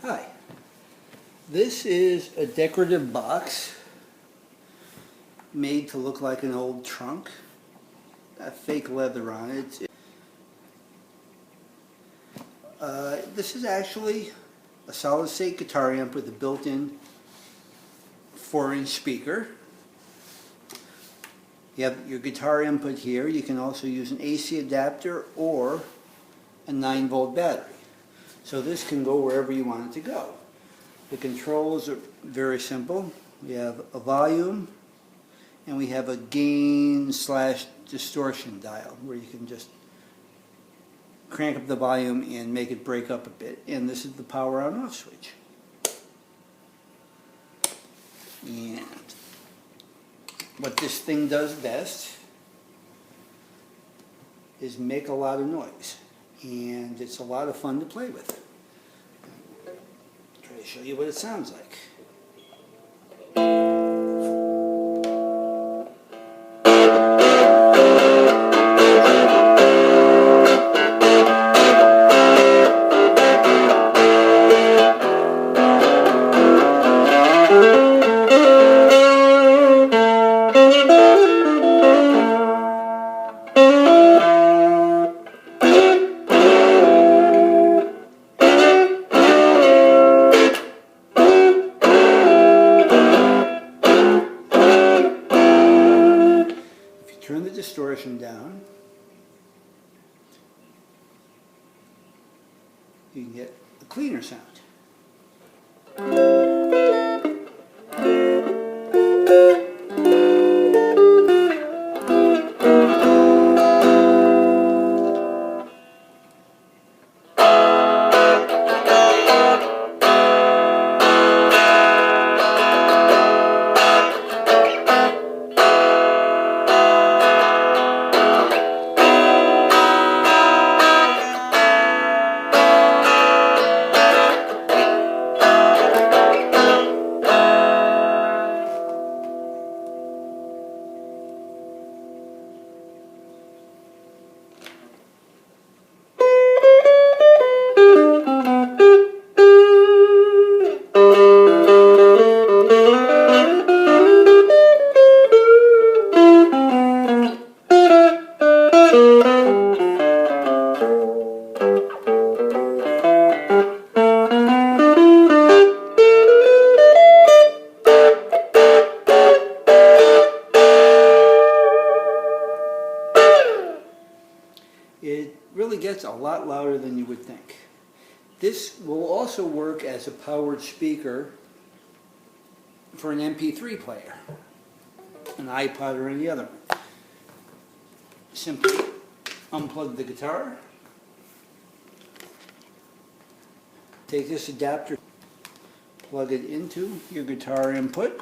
Hi, this is a decorative box made to look like an old trunk. Got fake leather on it. This is actually a solid state guitar amp with a built-in 4-inch speaker. You have your guitar input here. You can also use an AC adapter or a 9-volt battery. So this can go wherever you want it to go. The controls are very simple. We have a volume and we have a gain/distortion dial where you can just crank up the volume and make it break up a bit. And this is the power on off switch. And what this thing does best is make a lot of noise. And it's a lot of fun to play with. Try to show you what it sounds like. Turn the distortion down. You can get a cleaner sound. It really gets a lot louder than you would think. This will also work as a powered speaker for an MP3 player, an iPod or any other one. Simply unplug the guitar, take this adapter, plug it into your guitar input,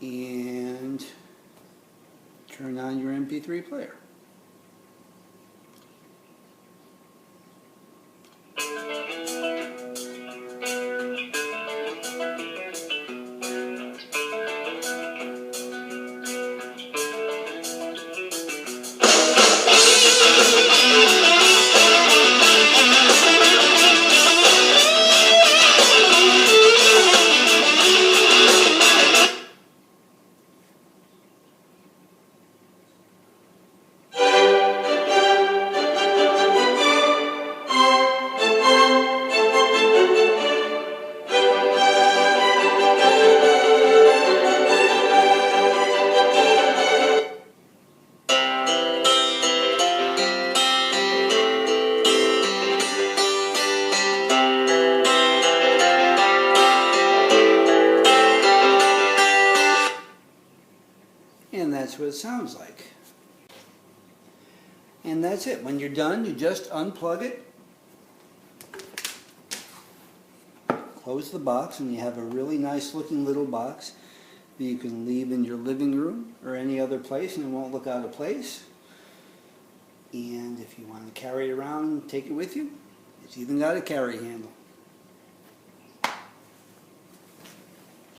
and turn on your MP3 player. And that's what it sounds like. And that's it. When you're done, you just unplug it, close the box, and you have a really nice looking little box that you can leave in your living room or any other place and it won't look out of place. And if you want to carry it around and take it with you, it's even got a carry handle.